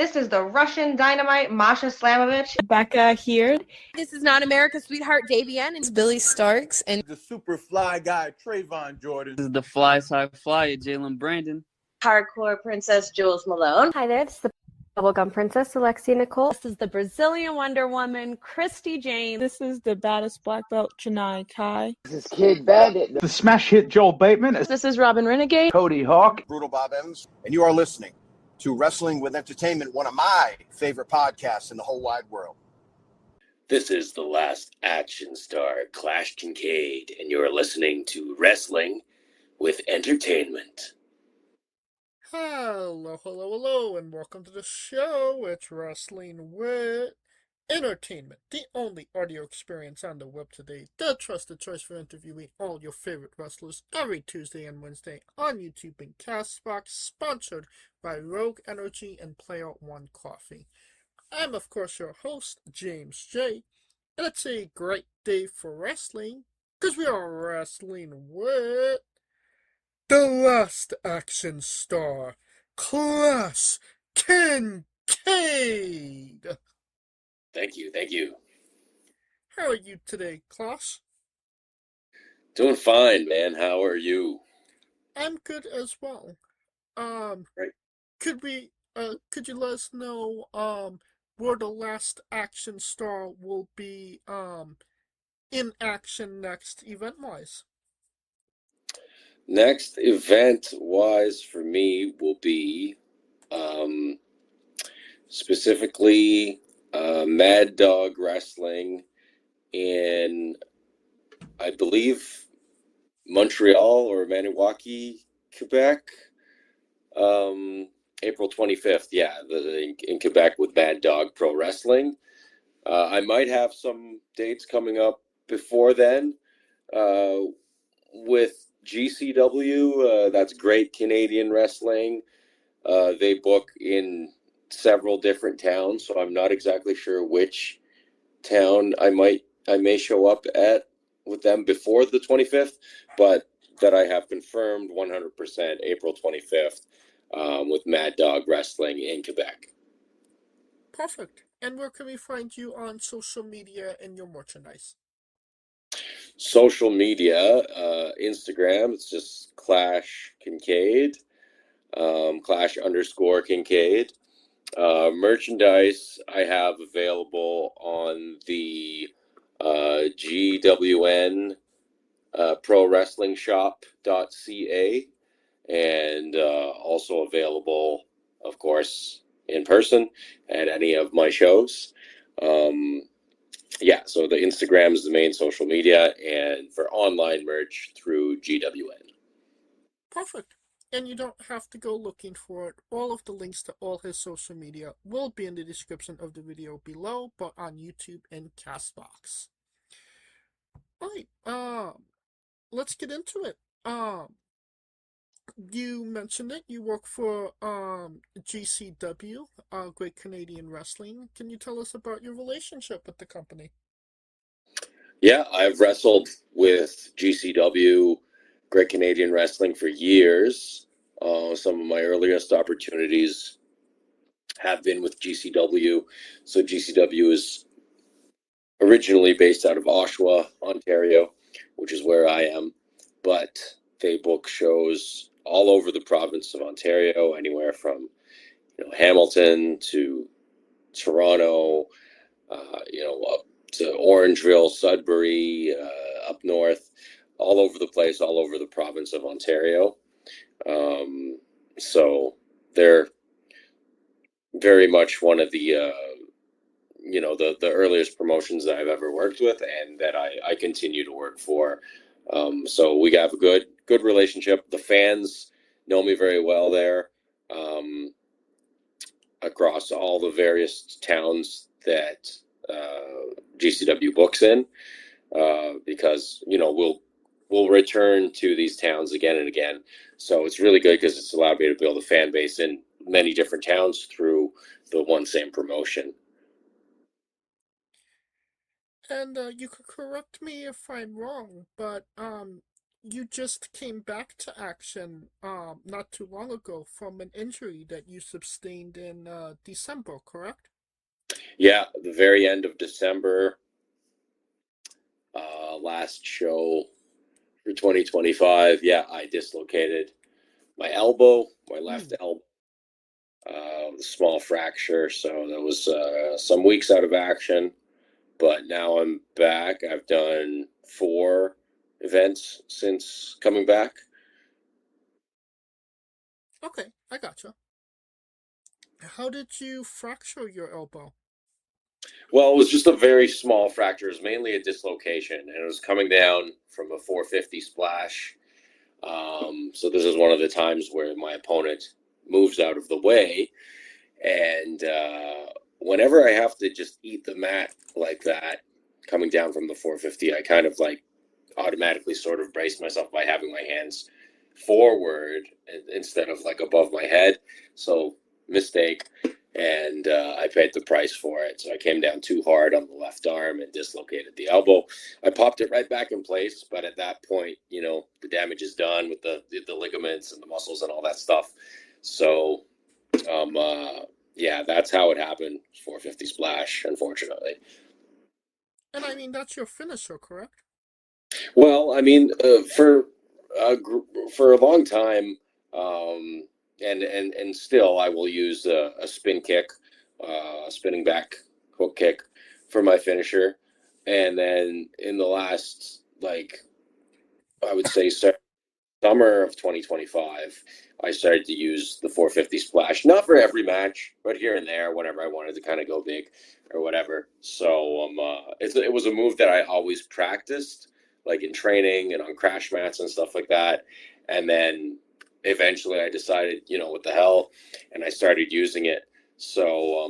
This is the Russian Dynamite, Masha Slamovich. Becca here. This is Not America's Sweetheart, Davian. And It's Billy Starks. And the super fly guy, Trayvon Jordan. This is the fly side fly, Jalen Brandon. Hardcore Princess, Jules Malone. Hi there, this is the Bubblegum Princess, Alexia Nicole. This is the Brazilian Wonder Woman, Christy James. This is the baddest black belt, Chennai Kai. This is Kid Bandit. The smash hit Joel Bateman. This is Robin Renegade. Cody Hawk. Brutal Bob Evans. And you are listening to Wrestling with Entertainment, one of my favorite podcasts in the whole wide world. This is the last action star, Clash Kincade, and you're listening to Wrestling with Entertainment. Hello, and welcome to the show. It's Wrestling with Entertainment, the only audio experience on the web today, the trusted choice for interviewing all your favorite wrestlers every Tuesday and Wednesday on YouTube and Castbox, sponsored by Rogue Energy and Player One Coffee. I'm, of course, your host, James J., and it's a great day for wrestling, because we are wrestling with the last action star, Clash Kincade. Thank you. How are you today, Clash? Doing fine, man. How are you? I'm good as well. Right. Could you let us know, where the last action star will be, in action next, event-wise? Next event-wise for me will be, specifically, Mad Dog Wrestling in, I believe, Montreal or Maniwaki, Quebec. April 25th, in Quebec with Mad Dog Pro Wrestling. I might have some dates coming up before then with GCW. That's Great Canadian Wrestling. They book in several different towns, so I'm not exactly sure which town I may show up at with them before the 25th, but that I have confirmed 100% April 25th with Mad Dog Wrestling in Quebec. Perfect. And where can we find you on social media and your merchandise? Social media, Instagram, it's just Clash Kincade, Clash_Kincade. Merchandise I have available on the GWN Pro Wrestling Shop.ca, and also available, of course, in person at any of my shows. So the Instagram is the main social media, and for online merch through GWN. Perfect. And you don't have to go looking for it. All of the links to all his social media will be in the description of the video below, but on YouTube and Castbox. Alright, let's get into it. You mentioned it. You work for GCW, Great Canadian Wrestling. Can you tell us about your relationship with the company? Yeah, I've wrestled with GCW, Great Canadian Wrestling, for years. Some of my earliest opportunities have been with GCW. So GCW is originally based out of Oshawa, Ontario, which is where I am. But they book shows all over the province of Ontario, anywhere from Hamilton to Toronto, up to Orangeville, Sudbury, up north, all over the place, all over the province of Ontario. So they're very much one of the the earliest promotions that I've ever worked with, and that I continue to work for. So we have a good relationship. The fans know me very well there, across all the various towns that GCW books in, because we'll return to these towns again and again. So it's really good because it's allowed me to build a fan base in many different towns through the one same promotion. And you could correct me if I'm wrong, but you just came back to action not too long ago from an injury that you sustained in December, correct? Yeah, the very end of December, last show for 2025. Yeah, I dislocated my elbow, my left elbow, with a small fracture. So that was some weeks out of action. But now I'm back. I've done 4 events since coming back. Okay, I gotcha. How did you fracture your elbow? Well, it was just a very small fracture. It was mainly a dislocation, and it was coming down from a 450 splash. So this is one of the times where my opponent moves out of the way, and whenever I have to just eat the mat like that, coming down from the 450, I kind of like automatically sort of brace myself by having my hands forward instead of like above my head. So mistake, and I paid the price for it. So I came down too hard on the left arm and dislocated the elbow. I popped it right back in place, but at that point, you know, the damage is done with the ligaments and the muscles and all that stuff. So yeah, that's how it happened. 450 splash, unfortunately. And I mean, that's your finisher, correct? Well, I mean, for a long time, and still, I will use a spin kick, spinning back hook kick for my finisher, and then in the last, like, I would say, summer of 2025, I started to use the 450 splash, not for every match, but here and there, whenever I wanted to kind of go big or whatever. So it was a move that I always practiced, like in training and on crash mats and stuff like that. And then eventually I decided, you know, what the hell, and I started using it. So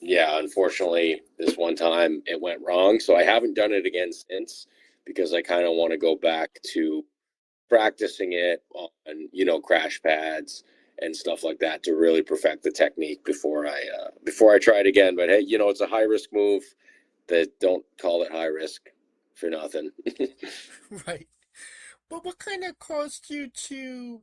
yeah, unfortunately, this one time it went wrong. So I haven't done it again since, because I kind of want to go back to practicing it on, you know, crash pads and stuff like that to really perfect the technique before I try it again. But hey, you know, it's a high risk move. That don't call it high risk for nothing. Right. But what kind of caused you to,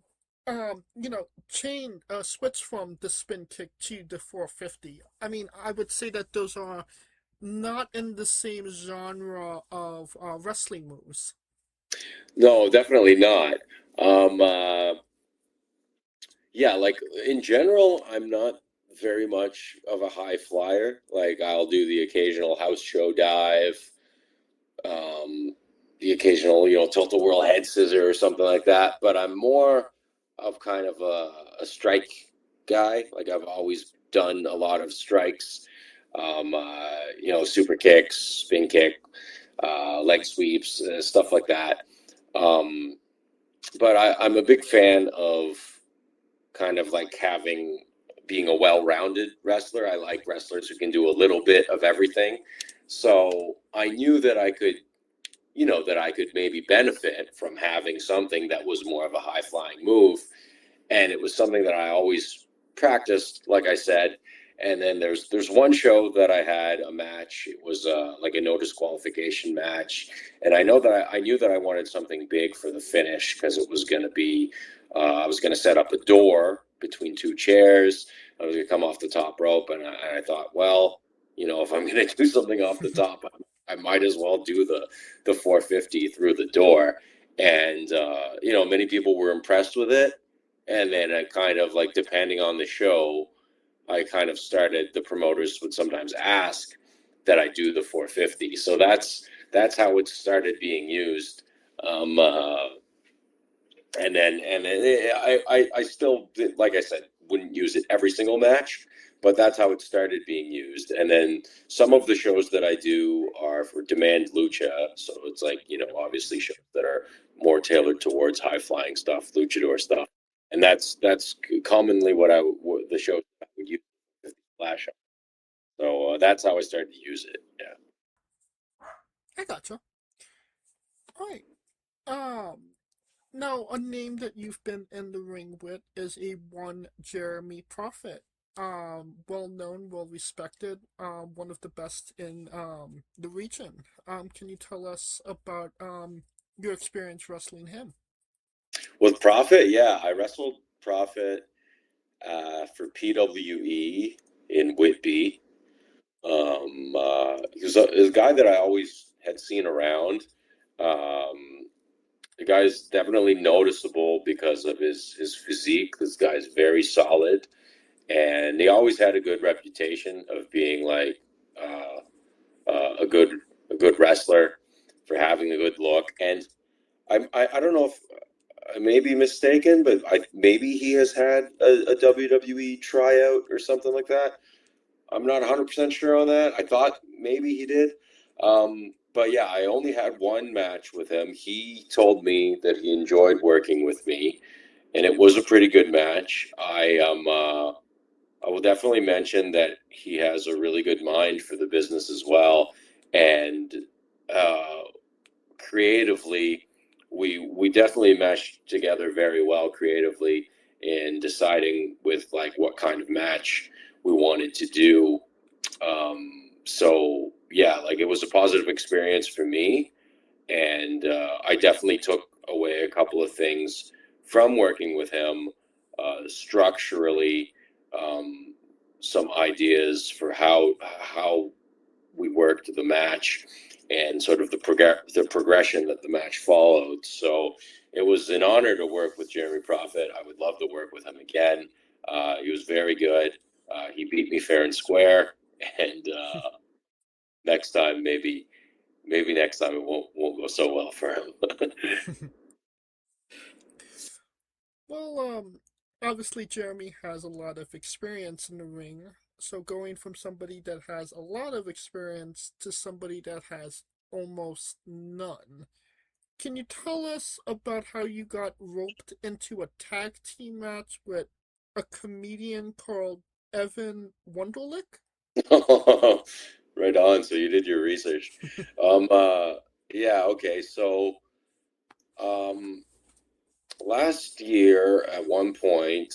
switch from the spin kick to the 450? I mean, I would say that those are not in the same genre of wrestling moves. No, definitely not. Um, uh, yeah, like in general, I'm not very much of a high flyer. Like I'll do the occasional house show dive, um, the occasional, you know, tilt a whirl head scissor or something like that. But I'm more of kind of a strike guy. Like I've always done a lot of strikes, you know, super kicks, spin kick, leg sweeps, stuff like that. Um, but I'm a big fan of kind of like being a well-rounded wrestler. I like wrestlers who can do a little bit of everything. So I knew that I could, you know, that I could maybe benefit from having something that was more of a high-flying move. And it was something that I always practiced, like I said. And then there's one show that I had a match. It was like a no disqualification match, and I know that I knew that I wanted something big for the finish, because it was going to be I was going to set up a door between 2 chairs. I was going to come off the top rope, and I thought, well, you know, if I'm going to do something off the top, I might as well do the 450 through the door. And you know, many people were impressed with it. And then I kind of, like, depending on the show, I kind of started, the promoters would sometimes ask that I do the 450. So that's how it started being used. Um, uh, I still, like I said, wouldn't use it every single match, but that's how it started being used. And then some of the shows that I do are for Demand Lucha. So it's like, you know, obviously shows that are more tailored towards high flying stuff, luchador stuff. And that's commonly what the shows I would use Flash on. So that's how I started to use it. Yeah. I gotcha. All right. Um, Now, a name that you've been in the ring with is a one Jeremy Prophet. Well known, well respected, one of the best in the region. Can you tell us about your experience wrestling him? With Prophet, yeah, I wrestled Prophet for PWE in Whitby. He was a guy that I always had seen around. The guy's definitely noticeable because of his physique. This guy's very solid, and he always had a good reputation of being like a good wrestler, for having a good look. And I don't know if I may be mistaken, but maybe he has had a WWE tryout or something like that. I'm not 100% sure on that. I thought maybe he did. But yeah, I only had one match with him. He told me that he enjoyed working with me, and it was a pretty good match. I will definitely mention that he has a really good mind for the business as well. And creatively, we definitely meshed together very well creatively in deciding with like what kind of match we wanted to do. So yeah, like it was a positive experience for me, and I definitely took away a couple of things from working with him, structurally, some ideas for how we worked the match and sort of the progression that the match followed. So it was an honor to work with Jeremy Prophet. I would love to work with him again. He was very good. He beat me fair and square, and next time, maybe next time it won't go so well for him. Well, obviously Jeremy has a lot of experience in the ring. So going from somebody that has a lot of experience to somebody that has almost none, can you tell us about how you got roped into a tag team match with a comedian called Evan Wunderlich? Right on. So you did your research. Yeah. Okay. So, last year at one point,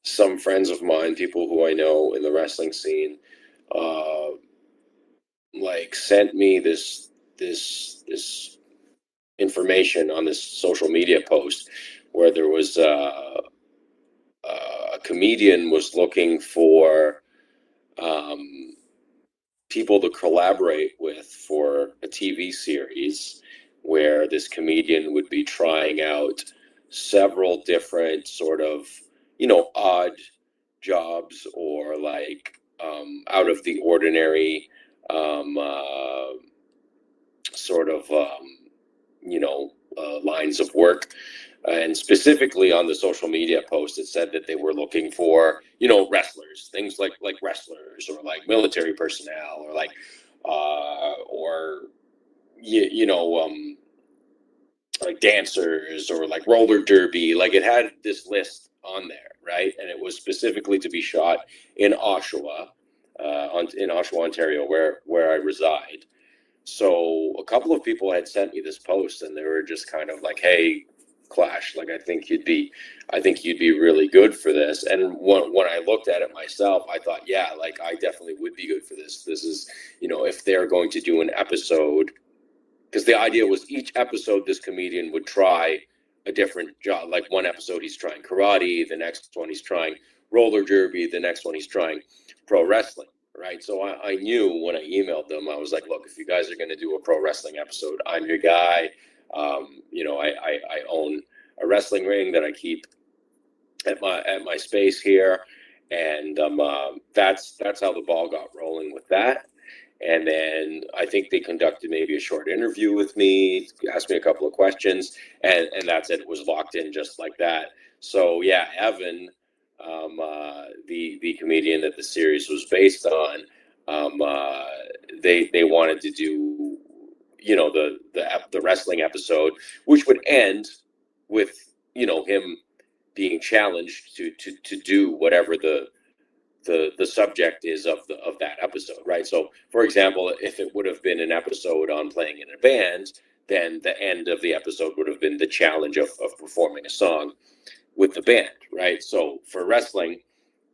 some friends of mine, people who I know in the wrestling scene, like sent me this information on this social media post where there was a comedian was looking for people to collaborate with for a TV series where this comedian would be trying out several different sort of, odd jobs or like out of the ordinary sort of, lines of work. And specifically on the social media post, it said that they were looking for, wrestlers, things like wrestlers or like military personnel or like, or, like dancers or like roller derby. Like it had this list on there, right? And it was specifically to be shot in Oshawa, in Oshawa, Ontario, where I reside. So a couple of people had sent me this post, and they were just kind of like, "Hey, Clash, like I think you'd be really good for this." And when I looked at it myself, I thought, yeah, like I definitely would be good for this. This is, if they're going to do an episode, because the idea was each episode this comedian would try a different job. Like one episode he's trying karate, the next one he's trying roller derby, the next one he's trying pro wrestling. Right. So I knew when I emailed them, I was like, look, if you guys are going to do a pro wrestling episode, I'm your guy. I own a wrestling ring that I keep at my space here. And that's how the ball got rolling with that. And then I think they conducted maybe a short interview with me, asked me a couple of questions, and that's it. It was locked in just like that. So yeah, Evan, the comedian that the series was based on, they wanted to do, the wrestling episode, which would end with, him being challenged to do whatever the subject is of that episode, right? So, for example, if it would have been an episode on playing in a band, then the end of the episode would have been the challenge of performing a song with the band, right? So for wrestling,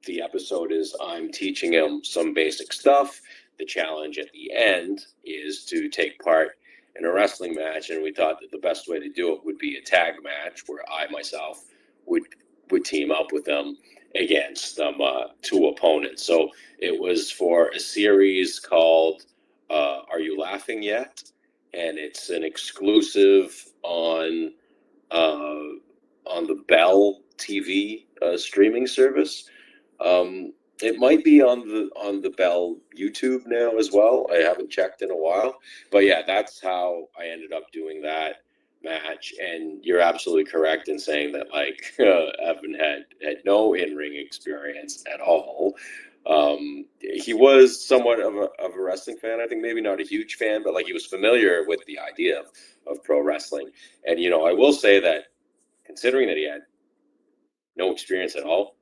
the episode is I'm teaching him some basic stuff. The challenge at the end is to take part in a wrestling match, and we thought that the best way to do it would be a tag match where I myself would team up with them against two opponents. So it was for a series called Are You Laughing Yet? And it's an exclusive on the Bell TV streaming service. It might be on the Bell YouTube now as well. I haven't checked in a while, but yeah, that's how I ended up doing that match. And you're absolutely correct in saying that Evan had no in-ring experience at all. He was somewhat of a wrestling fan. I think maybe not a huge fan, but he was familiar with the idea of pro wrestling. And I will say that considering that he had no experience at all,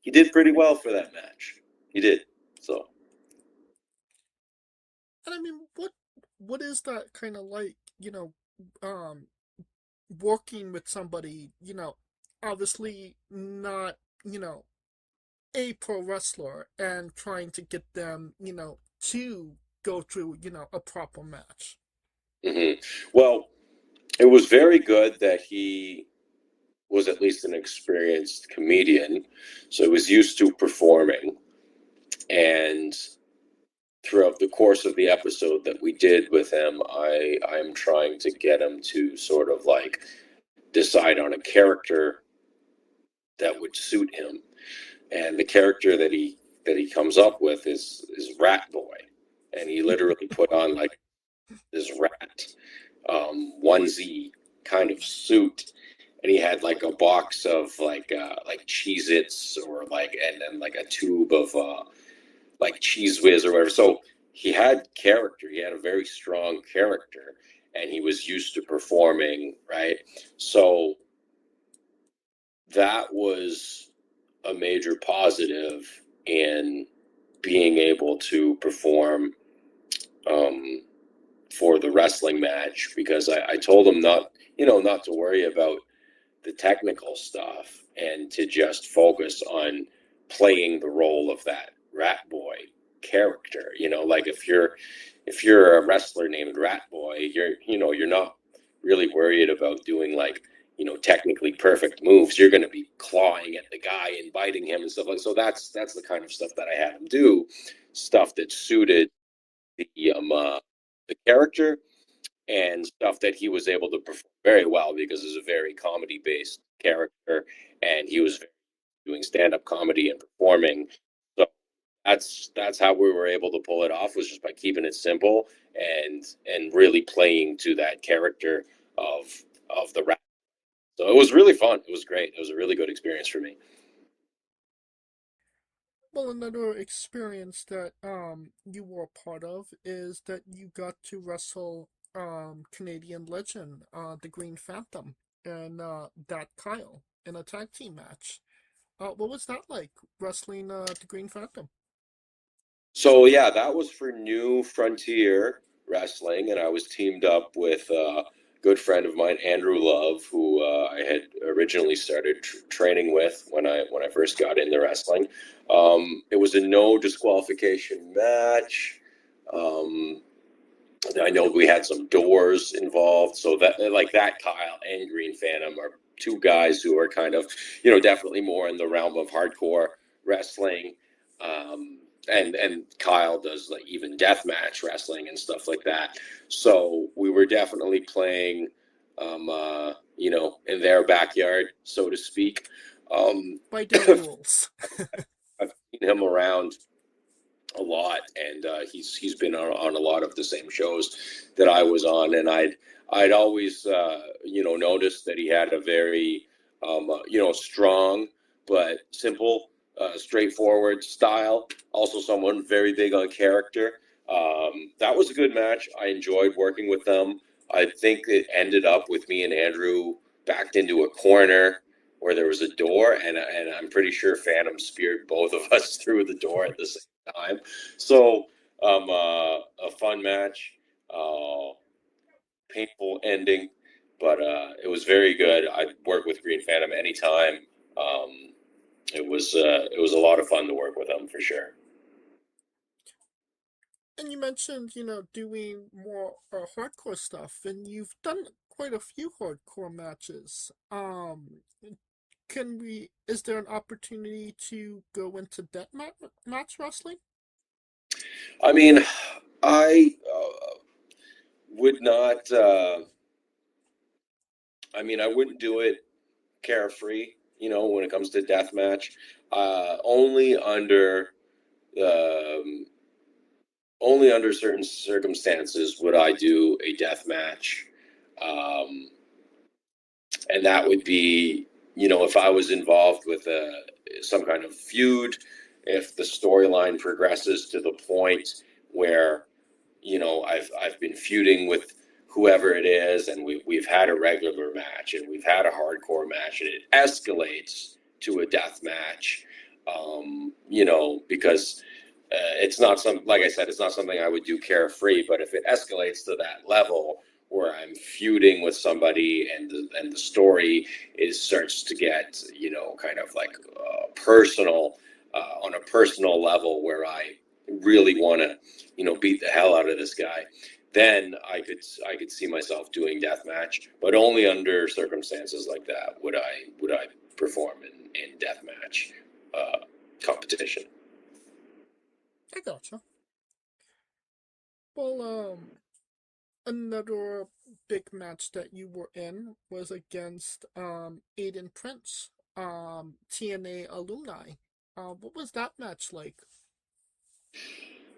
he did pretty well for that match. He did. So. And I mean, what is that kind of like? Working with somebody, obviously not, a pro wrestler, and trying to get them, to go through, a proper match. Mm-hmm. Well, it was very good that he was at least an experienced comedian, so he was used to performing. And throughout the course of the episode that we did with him, I'm trying to get him to sort of decide on a character that would suit him. And the character that he comes up with is Rat Boy. And he literally put on this rat onesie kind of suit, and he had a box of Cheez-Its and then a tube of Cheese Whiz or whatever. So he had character. He had a very strong character, and he was used to performing, right? So that was a major positive in being able to perform for the wrestling match, because I told him not to worry about the technical stuff and to just focus on playing the role of that Rat Boy character. If you're a wrestler named Rat Boy, you're not really worried about doing technically perfect moves. You're going to be clawing at the guy and biting him and stuff so that's the kind of stuff that I had him do, stuff that suited the character, and stuff that he was able to perform very well, because it's a very comedy based character, and he was doing stand-up comedy and performing. So that's how we were able to pull it off, was just by keeping it simple and really playing to that character of the rap. So it was really fun. It was great. It was a really good experience for me. Well, another experience that you were a part of is that you got to wrestle Canadian legend, the Green Phantom, and that Kyle in a tag team match. What was that like, wrestling the Green Phantom? So yeah, that was for New Frontier Wrestling, and I was teamed up with a good friend of mine, Andrew Love, who I had originally started training with when I first got into wrestling. It was a no disqualification match. I know we had some doors involved, so that Kyle and Green Phantom are two guys who are kind of, definitely more in the realm of hardcore wrestling. And Kyle does even deathmatch wrestling and stuff like that. So we were definitely playing, in their backyard, so to speak. By their rules. I've seen him around a lot, and he's been on a lot of the same shows that I was on, and I'd always noticed that he had a very strong but simple, straightforward style. Also someone very big on character. That was a good match. I enjoyed working with them. I think it ended up with me and Andrew backed into a corner where there was a door, and I'm pretty sure Phantom speared both of us through the door at the same time. So a fun match, painful ending, but it was very good. I'd work with Green Phantom anytime. It was a lot of fun to work with them, for sure. And you mentioned, doing more hardcore stuff, and you've done quite a few hardcore matches. Is there an opportunity to go into match wrestling? I mean, I would not, I wouldn't do it carefree, when it comes to deathmatch. Only under, only under certain circumstances would I do a deathmatch. And that would be, if I was involved with some kind of feud, if the storyline progresses to the point where, I've been feuding with whoever it is, and we've had a regular match, and we've had a hardcore match, and it escalates to a death match, because it's not like I said, it's not something I would do carefree. But if it escalates to that level where I'm feuding with somebody, and the story starts to get, kind of like personal, on a personal level, where I really want to, beat the hell out of this guy, then I could see myself doing deathmatch. But only under circumstances like that would I perform in deathmatch competition. I gotcha. Well, another big match that you were in was against Aiden Prince, TNA alumni. What was that match like?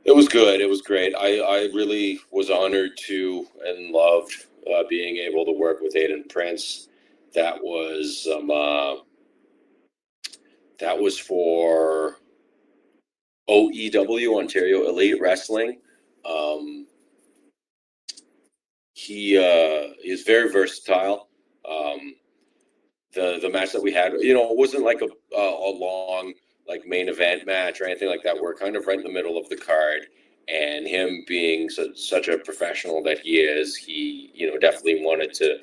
It was good. It was great. I really was honored to and loved being able to work with Aiden Prince. That was for OEW, Ontario Elite Wrestling. He is very versatile. The match that we had, it wasn't like a long like main event match or anything like that. We're kind of right in the middle of the card, and him being such a professional that he is, he definitely wanted to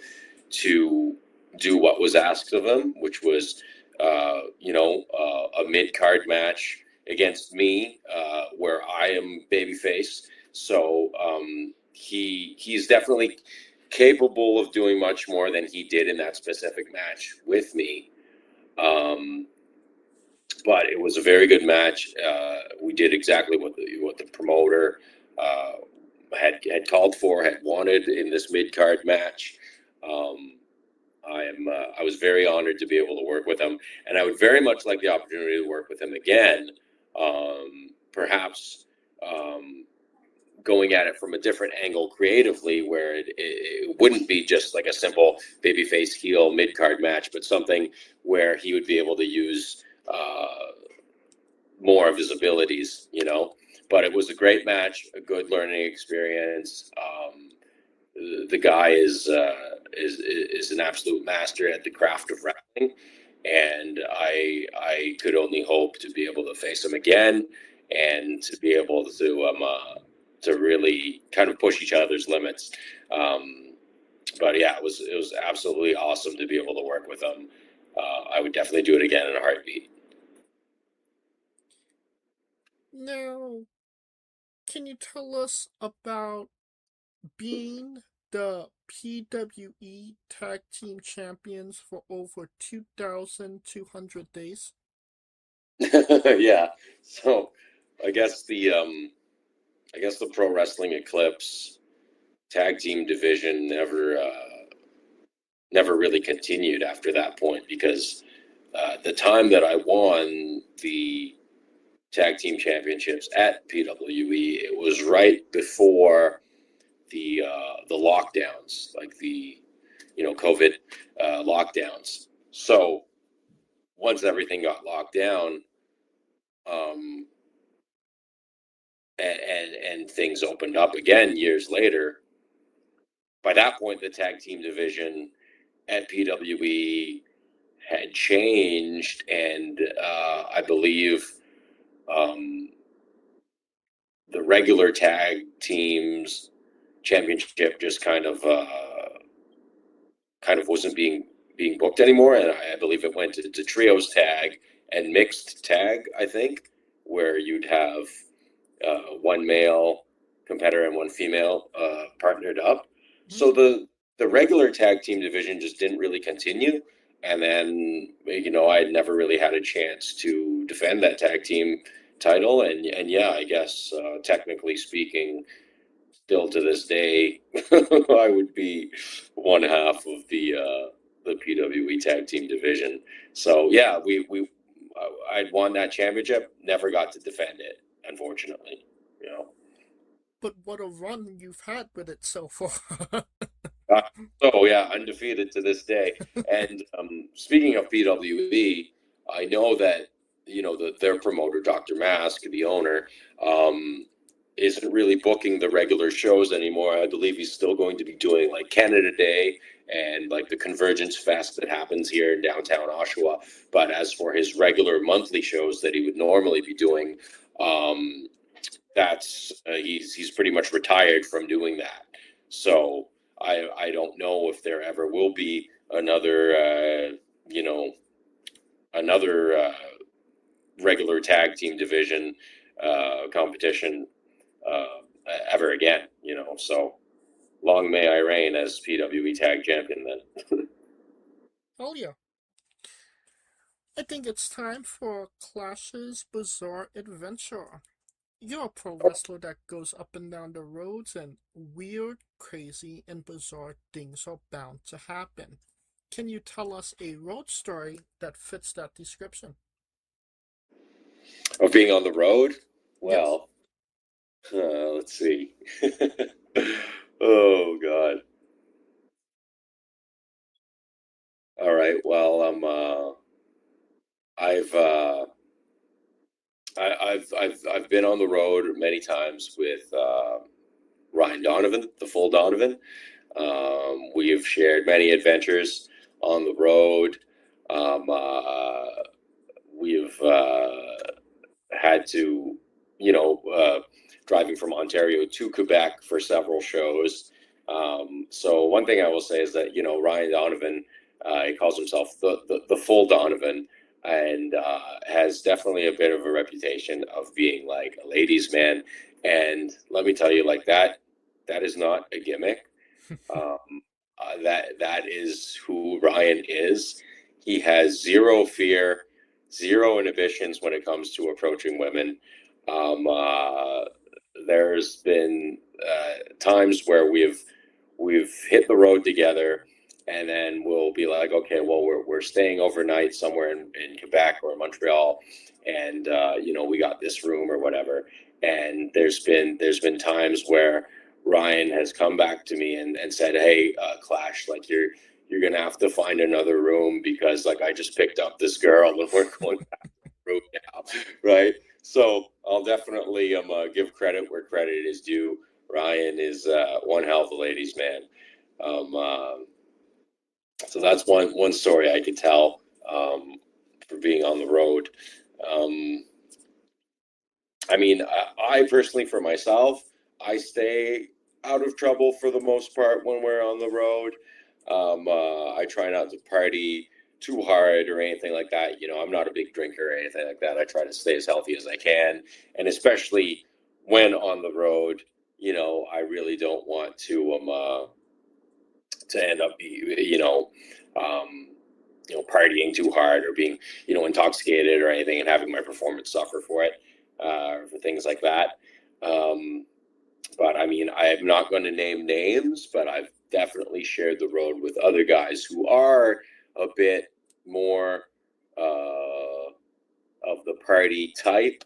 do what was asked of him, which was a mid card match against me, where I am babyface. So he's definitely capable of doing much more than he did in that specific match with me. But it was a very good match. We did exactly what the promoter had called for, had wanted in this mid card match. I was very honored to be able to work with him, and I would very much like the opportunity to work with him again. Perhaps going at it from a different angle creatively, where it wouldn't be just like a simple babyface heel mid-card match, but something where he would be able to use more of his abilities, But it was a great match, a good learning experience. The guy is an absolute master at the craft of wrestling, and I could only hope to be able to face him again, and to be able to really kind of push each other's limits. But yeah, it was absolutely awesome to be able to work with him. I would definitely do it again in a heartbeat. Now, can you tell us about being the PWE Tag Team Champions for over 2,200 days? Yeah. So I guess the Pro Wrestling Eclipse tag team division never really continued after that point, because the time that I won the tag team championships at PWE, it was right before the lockdowns, like the COVID lockdowns. So once everything got locked down, and things opened up again years later, by that point the tag team division at PWE had changed, and I believe the regular tag teams championship just kind of wasn't being booked anymore, and I believe it went to trios tag and mixed tag, I think, where you'd have one male competitor and one female partnered up. So the regular tag team division just didn't really continue. And then, I had never really had a chance to defend that tag team title. And yeah, I guess technically speaking, still to this day, I would be one half of the PWE tag team division. So yeah, I'd won that championship, never got to defend it, unfortunately. But what a run you've had with it so far. So yeah, undefeated to this day. And speaking of PWE, I know that their promoter, Dr. Mask, the owner, isn't really booking the regular shows anymore. I believe he's still going to be doing like Canada Day and like the Convergence Fest that happens here in downtown Oshawa. But as for his regular monthly shows that he would normally be doing, that's he's pretty much retired from doing that. So I don't know if there ever will be another regular tag team division competition ever again. So long may I reign as PWE tag champion then. Oh yeah. I think it's time for Clash's Bizarre Adventure. You're a pro wrestler that goes up and down the roads, and weird, crazy, and bizarre things are bound to happen. Can you tell us a road story that fits that description? Of being on the road? Yes. Well, let's see. Oh God. All right. Well, I've been on the road many times with Ryan Donovan, the full Donovan. We have shared many adventures on the road. We've had to, driving from Ontario to Quebec for several shows. So one thing I will say is that, Ryan Donovan, he calls himself the full Donovan, and has definitely a bit of a reputation of being like a ladies' man. And let me tell you, like that is not a gimmick. That is who Ryan is. He has zero fear, zero inhibitions when it comes to approaching women. There's been times where we've hit the road together, and then we'll be like, okay, well, we're staying overnight somewhere in Quebec or Montreal, and we got this room or whatever. And there's been times where Ryan has come back to me and said, hey, Clash, like you're gonna have to find another room because like I just picked up this girl and we're going back to the room now, right? So I'll definitely give credit where credit is due. Ryan is one hell of a ladies' man. So that's one story I could tell for being on the road. I personally, for myself, I stay out of trouble for the most part when we're on the road. I try not to party too hard or anything like that. I'm not a big drinker or anything like that. I try to stay as healthy as I can. And especially when on the road, I really don't want to end up, partying too hard or being, intoxicated or anything and having my performance suffer for it, for things like that. But I'm not going to name names, but I've definitely shared the road with other guys who are a bit more of the party type,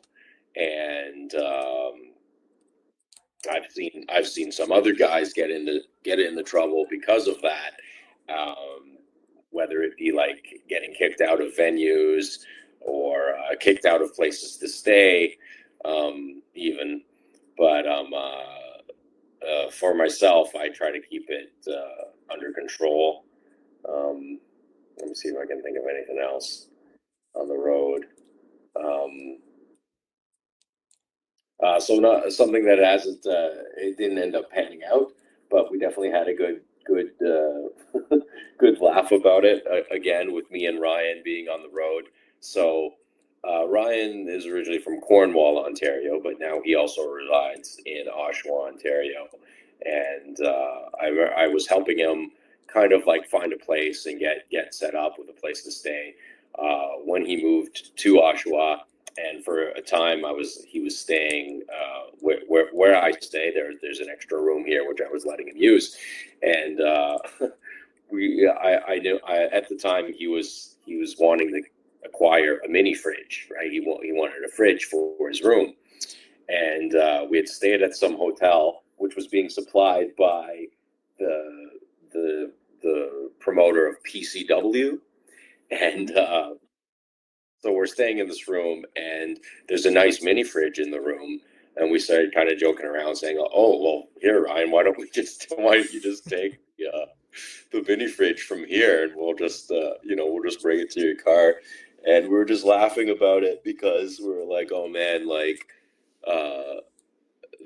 and I've seen some other guys get into trouble because of that. Whether it be like getting kicked out of venues or kicked out of places to stay, even. But for myself, I try to keep it under control. Let me see if I can think of anything else on the road. So not something that hasn't, it didn't end up panning out, but we definitely had a good good laugh about it. Again, with me and Ryan being on the road. So Ryan is originally from Cornwall, Ontario, but now he also resides in Oshawa, Ontario. And I was helping him kind of like find a place and get set up with a place to stay when he moved to Oshawa. And for a time, he was staying where I stay. There's an extra room here which I was letting him use, and I knew at the time he was wanting to acquire a mini fridge, right? He wanted a fridge for his room, and we had stayed at some hotel which was being supplied by the promoter of PCW, and so we're staying in this room, and there's a nice mini fridge in the room, and we started kind of joking around, saying, "Oh, well, here, Ryan, why don't you just take the mini fridge from here, and we'll just bring it to your car." And we were just laughing about it because we were like, "Oh man, like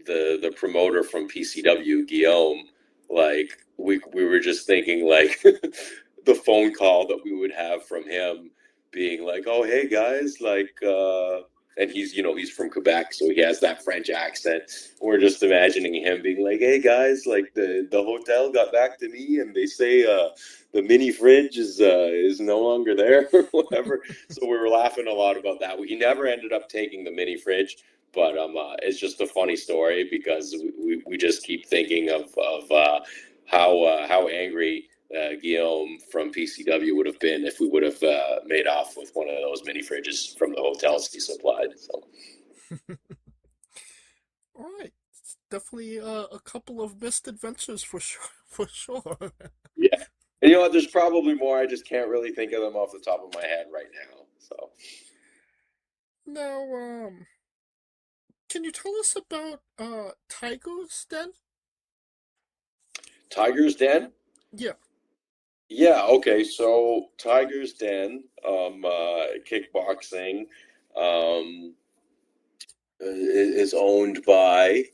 the promoter from PCW, Guillaume, like we were just thinking like the phone call that we would have from him." Being like, "Oh, hey guys," like, and he's from Quebec, so he has that French accent. We're just imagining him being like, "Hey guys, like the hotel got back to me, and they say the mini fridge is no longer there," or whatever. So we were laughing a lot about that. We never ended up taking the mini fridge, but it's just a funny story because we just keep thinking of how angry Guillaume from PCW would have been if we would have made off with one of those mini fridges from the hotels he supplied. So, All right, it's definitely a couple of missed adventures for sure. For sure. yeah, and you know what? There's probably more. I just can't really think of them off the top of my head right now. So Now, can you tell us about Tiger's Den? Tiger's Den. Yeah. Yeah, okay. So Tiger's Den, kickboxing, is owned by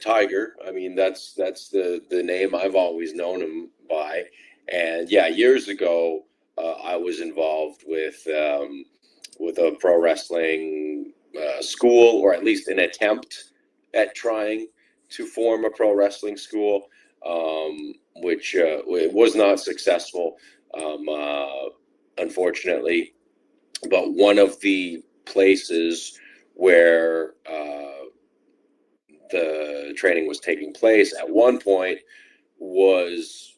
Tiger. I mean, that's the name I've always known him by. And yeah, years ago, I was involved with a pro wrestling school, or at least an attempt at trying to form a pro wrestling school, which it was not successful, unfortunately. But one of the places where the training was taking place at one point was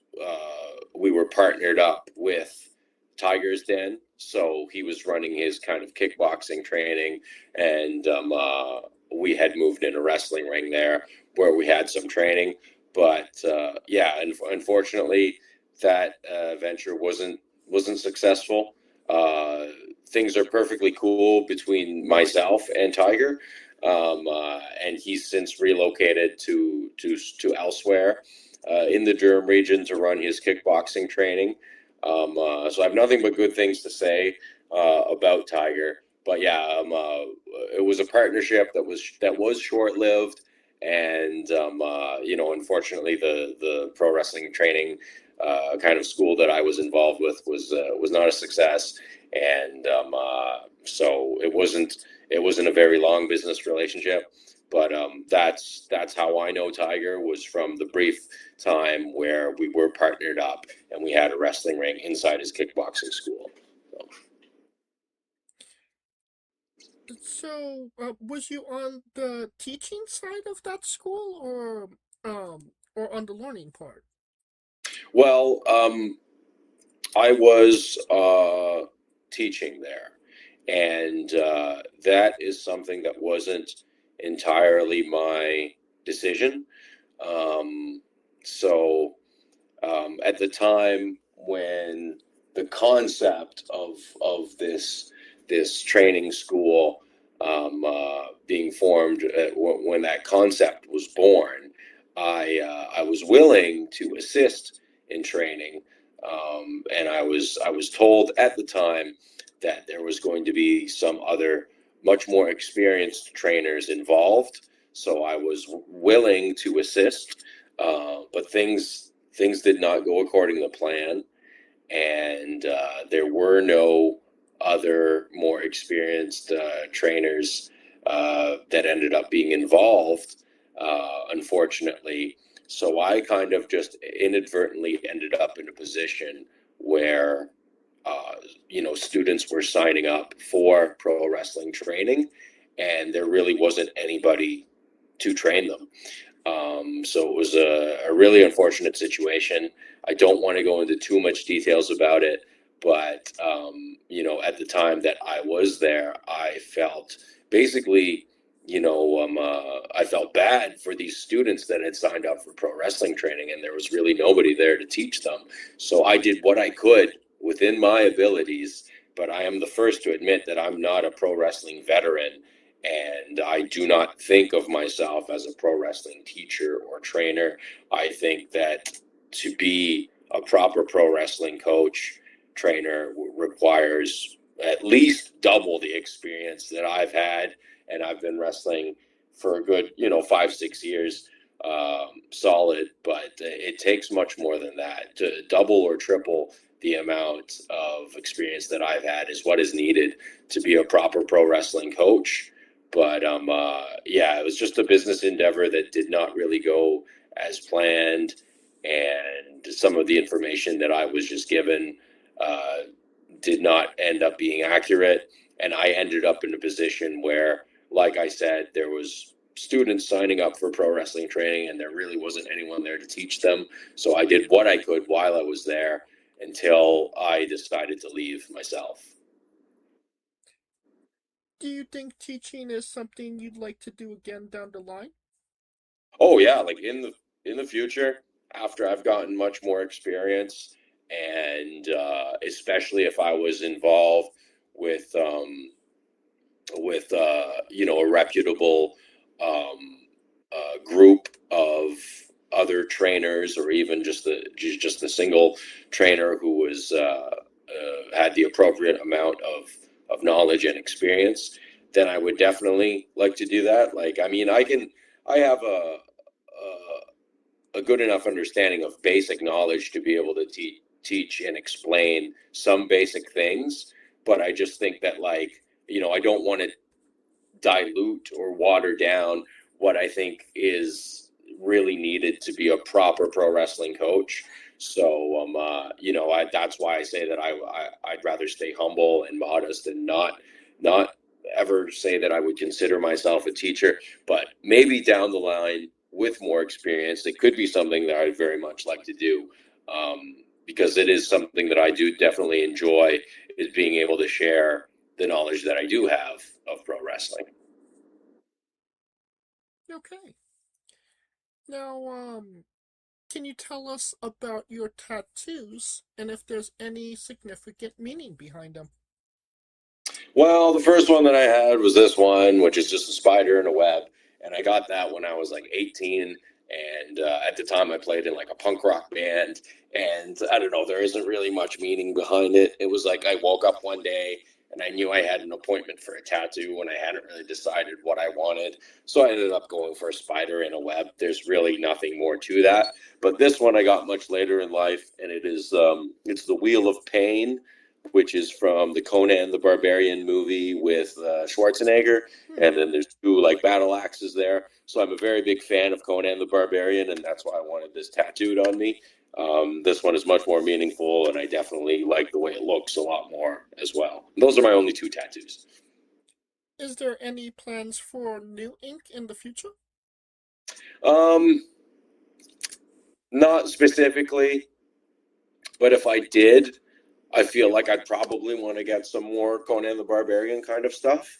we were partnered up with Tiger's Den, so he was running his kind of kickboxing training, and we had moved in a wrestling ring there where we had some training. But yeah, unfortunately, that venture wasn't successful. Things are perfectly cool between myself and Tiger, and he's since relocated to elsewhere in the Durham region to run his kickboxing training. So I have nothing but good things to say about Tiger. But yeah, it was a partnership that was short lived, and unfortunately, the pro wrestling training kind of school that I was involved with was not a success, and so it wasn't a very long business relationship. But that's how I know Tiger, was from the brief time where we were partnered up and we had a wrestling ring inside his kickboxing school. So, was you on the teaching side of that school, or on the learning part? Well, I was teaching there, and that is something that wasn't entirely my decision. So at the time when the concept of this training school being formed, when that concept was born, I was willing to assist in training, and I was told at the time that there was going to be some other much more experienced trainers involved. So I was willing to assist, but things did not go according to plan, and there were no other more experienced trainers that ended up being involved, unfortunately. So I kind of just inadvertently ended up in a position where, students were signing up for pro wrestling training, and there really wasn't anybody to train them. So it was a really unfortunate situation. I don't want to go into too much details about it, but, at the time that I was there, I felt basically, I felt bad for these students that had signed up for pro wrestling training, and there was really nobody there to teach them. So I did what I could within my abilities, but I am the first to admit that I'm not a pro wrestling veteran. And I do not think of myself as a pro wrestling teacher or trainer. I think that to be a proper pro wrestling coach, trainer requires at least double the experience that I've had. And I've been wrestling for a good, 5-6 years, solid. But it takes much more than that. To double or triple the amount of experience that I've had is what is needed to be a proper pro wrestling coach. But it was just a business endeavor that did not really go as planned, and some of the information that I was just given did not end up being accurate. And I ended up in a position where, like I said, there was students signing up for pro wrestling training, and there really wasn't anyone there to teach them. So I did what I could while I was there until I decided to leave myself. Do you think teaching is something you'd like to do again down the line? Oh yeah, like in the future, after I've gotten much more experience, and especially if I was involved with a reputable group of other trainers, or even just the single trainer who was had the appropriate amount of knowledge and experience, then I would definitely like to do that. Like, I mean, I have a good enough understanding of basic knowledge to be able to teach and explain some basic things, but I just think that, like, I don't want to dilute or water down what I think is really needed to be a proper pro wrestling coach. So, that's why I say that I'd rather stay humble and modest and not ever say that I would consider myself a teacher. But maybe down the line, with more experience, it could be something that I'd very much like to do, because it is something that I do definitely enjoy, is being able to share the knowledge that I do have of pro wrestling. Okay. Now, can you tell us about your tattoos and if there's any significant meaning behind them? Well, the first one that I had was this one, which is just a spider in a web. And I got that when I was like 18. And at the time I played in like a punk rock band. And I don't know, there isn't really much meaning behind it. It was like I woke up one day and I knew I had an appointment for a tattoo when I hadn't really decided what I wanted. So I ended up going for a spider in a web. There's really nothing more to that. But this one I got much later in life, and it is it's the Wheel of Pain, which is from the Conan the Barbarian movie with Schwarzenegger. And then there's two like battle axes there. So I'm a very big fan of Conan the Barbarian, and that's why I wanted this tattooed on me. This one is much more meaningful, and I definitely like the way it looks a lot more as well. Those are my only two tattoos. Is there any plans for new ink in the future? Not specifically, but if I did, I feel like I'd probably want to get some more Conan the Barbarian kind of stuff.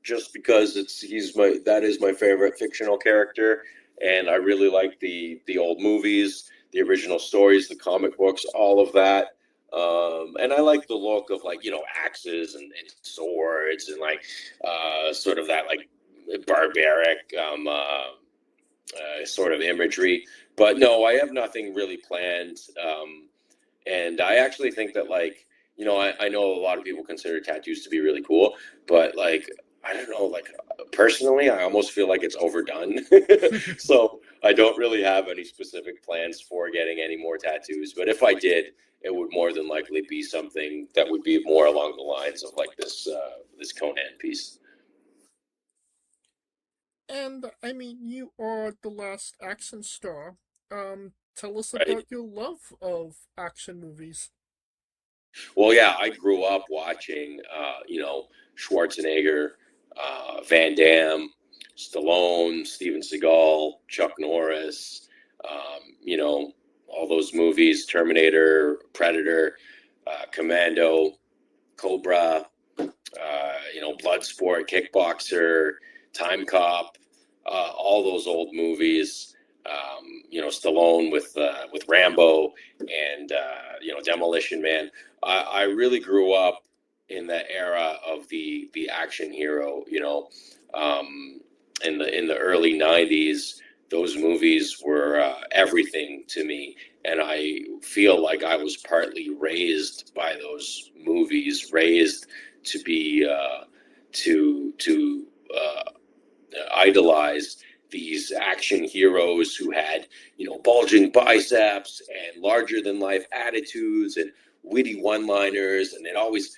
Just because that is my favorite fictional character, and I really like the old movies, the original stories, the comic books, all of that. And I like the look of, like, axes and swords and like sort of that like barbaric sort of imagery. But no, I have nothing really planned. And I actually think that, like, I know a lot of people consider tattoos to be really cool, but, like, I don't know, like, personally, I almost feel like it's overdone. So I don't really have any specific plans for getting any more tattoos, but if I did, it would more than likely be something that would be more along the lines of like this Conan piece. And I mean, you are the last action star. Tell us Right. about your love of action movies. Well, yeah, I grew up watching, Schwarzenegger, Van Damme, Stallone, Steven Seagal, Chuck Norris, all those movies, Terminator, Predator, Commando, Cobra, Bloodsport, Kickboxer, Time Cop, all those old movies. Stallone with Rambo and Demolition Man. I really grew up in that era of the action hero. In the early '90s, those movies were everything to me, and I feel like I was partly raised by those movies, raised to be to idolize these action heroes who had bulging biceps and larger than life attitudes and witty one-liners, and they'd always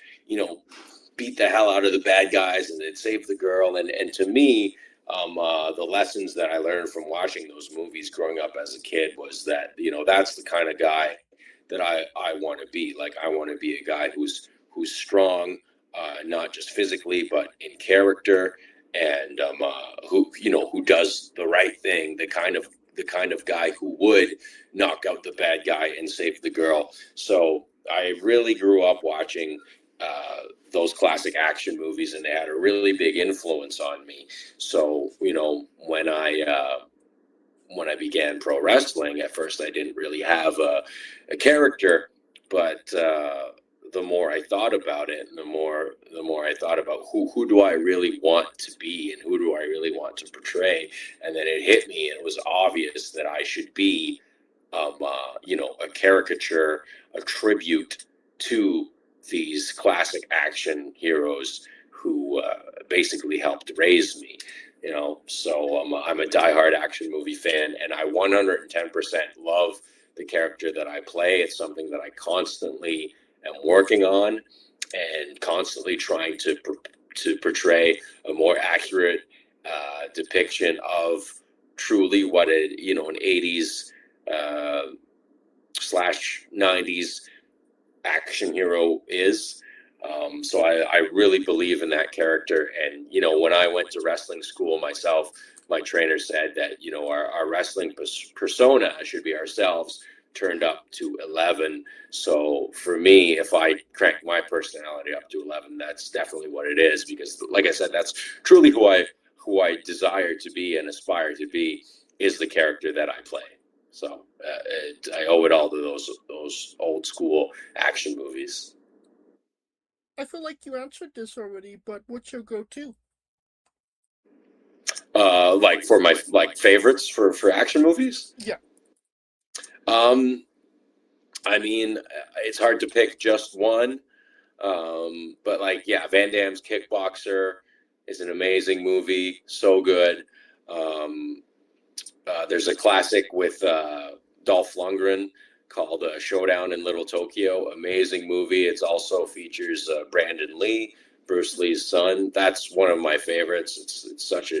beat the hell out of the bad guys and they'd save the girl. And to me, the lessons that I learned from watching those movies growing up as a kid was that that's the kind of guy that I want to be. Like, I want to be a guy who's strong, not just physically but in character, and who does the right thing, the kind of guy who would knock out the bad guy and save the girl. So I really grew up watching those classic action movies, and they had a really big influence on me. So when I began pro wrestling, at first I didn't really have a character, but the more I thought about it, and the more I thought about who do I really want to be and who do I really want to portray, and then it hit me, and it was obvious that I should be, a caricature, a tribute to these classic action heroes who basically helped raise me. So I'm a diehard action movie fan, and I 110% love the character that I play. It's something that I constantly am working on and constantly trying to portray a more accurate depiction of truly what an 80s slash 90s action hero is. So I really believe in that character. And, when I went to wrestling school myself, my trainer said that, our wrestling persona should be ourselves turned up to 11. So for me, if I crank my personality up to 11, that's definitely what it is, because like I said, that's truly who I desire to be and aspire to be, is the character that I play. So I owe it all to those old school action movies. I feel like you answered this already, but what's your go-to? Like for my favorites for action movies? Yeah. I mean, it's hard to pick just one. But Van Damme's Kickboxer is an amazing movie, so good. There's a classic with Dolph Lundgren called Showdown in Little Tokyo. Amazing movie. It also features Brandon Lee, Bruce Lee's son. That's one of my favorites. It's such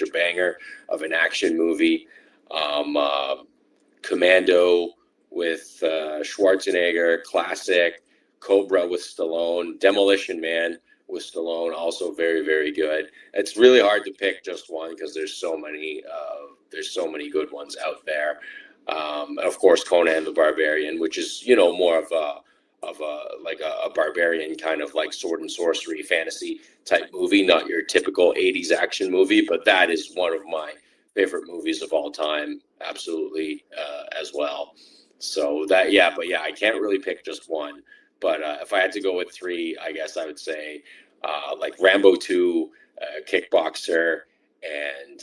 a banger of an action movie. Commando with Schwarzenegger, classic. Cobra with Stallone. Demolition Man with Stallone, also very, very good. It's really hard to pick just one because there's so many good ones out there. Of course, Conan the Barbarian, which is more of a barbarian kind of like sword and sorcery fantasy type movie, not your typical 80s action movie, but that is one of my favorite movies of all time, absolutely, as well. So I can't really pick just one, but if I had to go with three, I guess I would say like Rambo 2, Kickboxer, and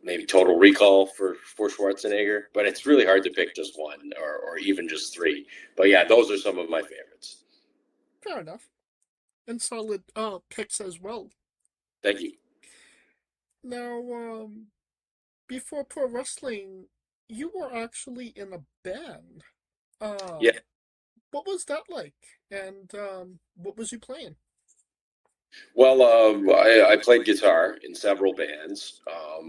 maybe Total Recall for Schwarzenegger. But it's really hard to pick just one or even just three. But yeah, those are some of my favorites. Fair enough. And solid picks as well. Thank you. Now, before pro wrestling, you were actually in a band. Yeah. What was that like? And what was you playing? Well, I played guitar in several bands.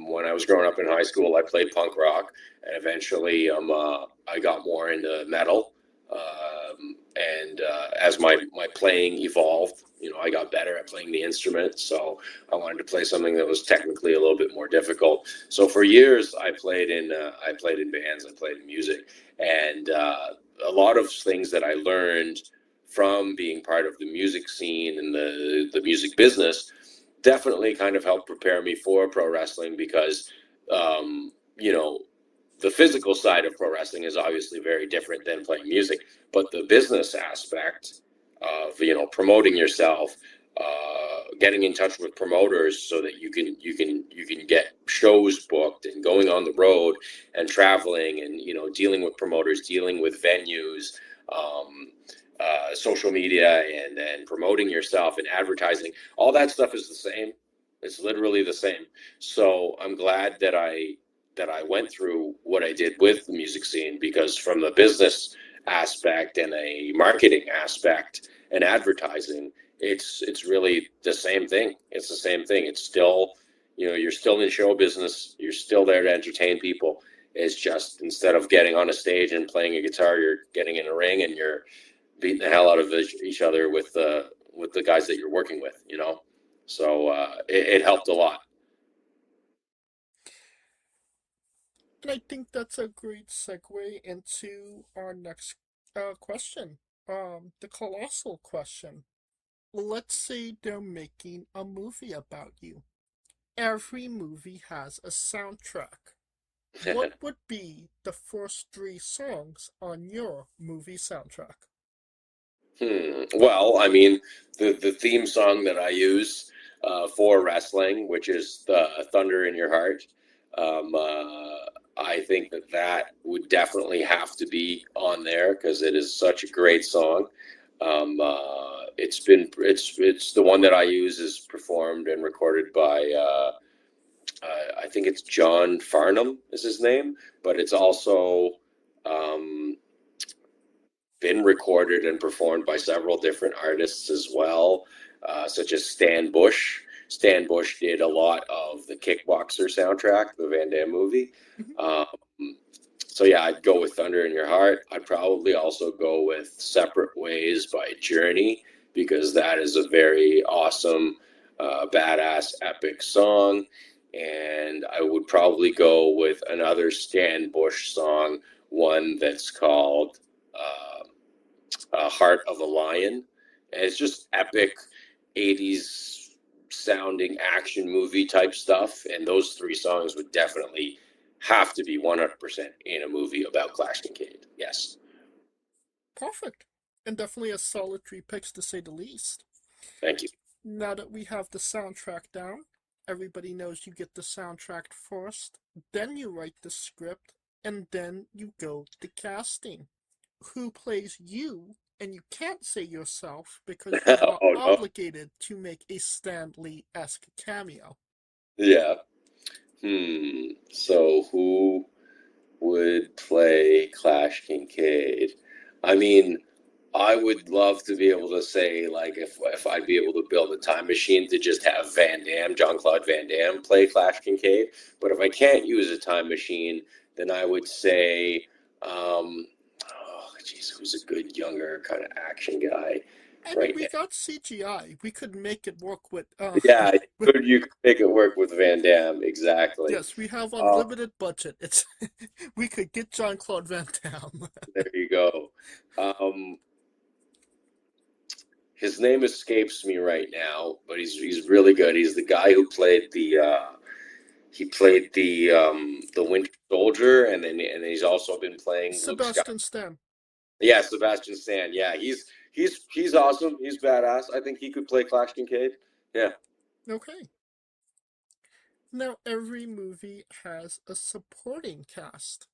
When I was growing up in high school, I played punk rock, and eventually, I got more into metal. And as my playing evolved, I got better at playing the instrument. So I wanted to play something that was technically a little bit more difficult. So for years, I played in bands, I played in music, and a lot of things that I learned from being part of the music scene and the music business definitely kind of helped prepare me for pro wrestling because, um, you know, the physical side of pro wrestling is obviously very different than playing music, but the business aspect of, promoting yourself, getting in touch with promoters so that you can get shows booked and going on the road and traveling and, dealing with promoters, dealing with venues, um, social media and promoting yourself and advertising, all that stuff is the same. It's literally the same. So I'm glad that I went through what I did with the music scene, because from the business aspect and a marketing aspect and advertising, it's really the same thing. It's the same thing. It's still, you're still in show business. You're still there to entertain people. It's just, instead of getting on a stage and playing a guitar, you're getting in a ring and you're beating the hell out of each other with the guys that you're working with. So it helped a lot. And I think that's a great segue into our next question. The colossal question. Let's say they're making a movie about you. Every movie has a soundtrack. What would be the first 3 songs on your movie soundtrack? Well, I mean, the theme song that I use for wrestling, which is the Thunder in Your Heart, I think that would definitely have to be on there because it is such a great song. It's the one that I use is performed and recorded by I think it's John Farnham is his name, but it's also um, been recorded and performed by several different artists as well, such as Stan Bush. Stan Bush did a lot of the Kickboxer soundtrack, the Van Damme movie. Um, so yeah, I'd go with Thunder in Your Heart. I'd probably also go with Separate Ways by Journey, because that is a very awesome, badass, epic song. And I would probably go with another Stan Bush song, one that's called Heart of a Lion. And it's just epic 80s sounding action movie type stuff. And those 3 songs would definitely have to be 100% in a movie about Clash Kincade. Yes. Perfect. And definitely a solid 3 picks to say the least. Thank you. Now that we have the soundtrack down, everybody knows you get the soundtrack first, then you write the script, and then you go to casting. Who plays you? And you can't say yourself because you are Oh, no. obligated to make a Stan Lee-esque cameo. Yeah. So who would play Clash Kincade? I mean, I would love to be able to say, like, if I'd be able to build a time machine to just have Jean-Claude Van Damme play Clash Kincade. But if I can't use a time machine, then I would say, who's a good younger kind of action guy? I mean, we got CGI. We could make it work with. Yeah, you could make it work with Van Damme, exactly. Yes, we have unlimited budget. We could get Jean-Claude Van Damme. There you go. His name escapes me right now, but he's really good. He's the guy who played the Winter Soldier, and then he's also been playing Sebastian Stan. Yeah, Sebastian Stan. Yeah, he's awesome. He's badass. I think he could play Clash Kincade. Yeah. Okay. Now, every movie has a supporting cast.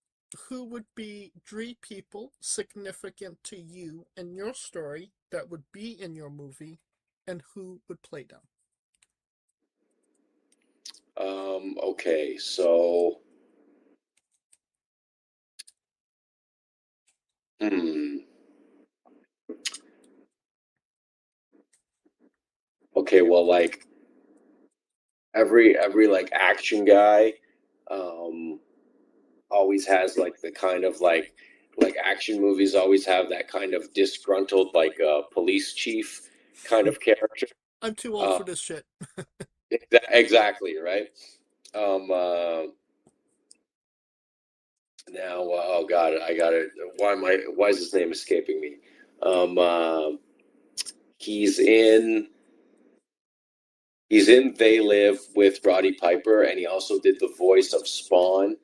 Who would be 3 people significant to you and your story that would be in your movie, and who would play them? Okay, so okay, well, like every like action guy, um, always has like the kind of like action movies always have that kind of disgruntled like police chief kind of character. I'm too old for this shit. Exactly, right. Um, uh, Now, oh God, I got it. Why is his name escaping me? Um, uh, he's in They Live with Roddy Piper, and he also did the voice of Spawn.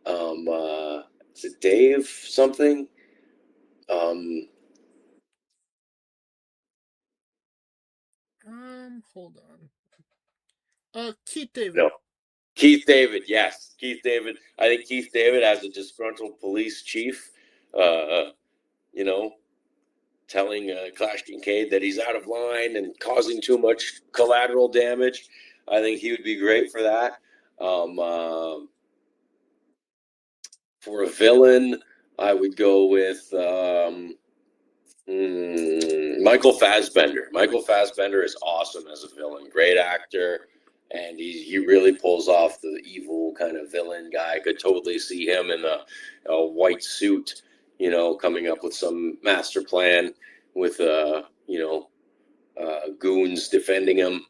Is it Dave something? Hold on. Keith David. No, Keith David. Yes, Keith David. I think Keith David as a disgruntled police chief. You know, telling Clash Kincade that he's out of line and causing too much collateral damage. I think he would be great for that. For a villain, I would go with Michael Fassbender. Michael Fassbender is awesome as a villain. Great actor, and he really pulls off the evil kind of villain guy. I could totally see him in a white suit, coming up with some master plan with goons defending him.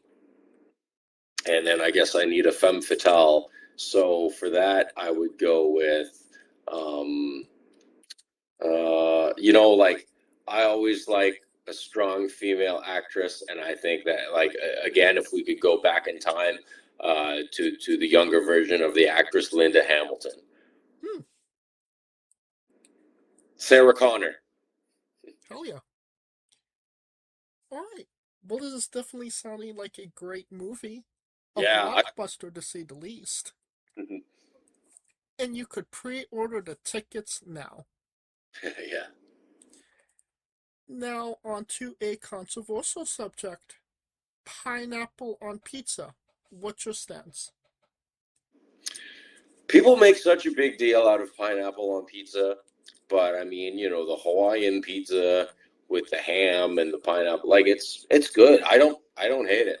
And then I guess I need a femme fatale. So for that, I would go with, like I always like a strong female actress, and I think that, like, again, if we could go back in time to the younger version of the actress Linda Hamilton, Sarah Connor. Hell yeah. All right. Well, this is definitely sounding like a great movie. A blockbuster, to say the least. And you could pre-order the tickets now. Yeah. Now, on to a controversial subject. Pineapple on pizza. What's your stance? People make such a big deal out of pineapple on pizza, but I mean, the Hawaiian pizza with the ham and the pineapple, like it's good. I don't hate it.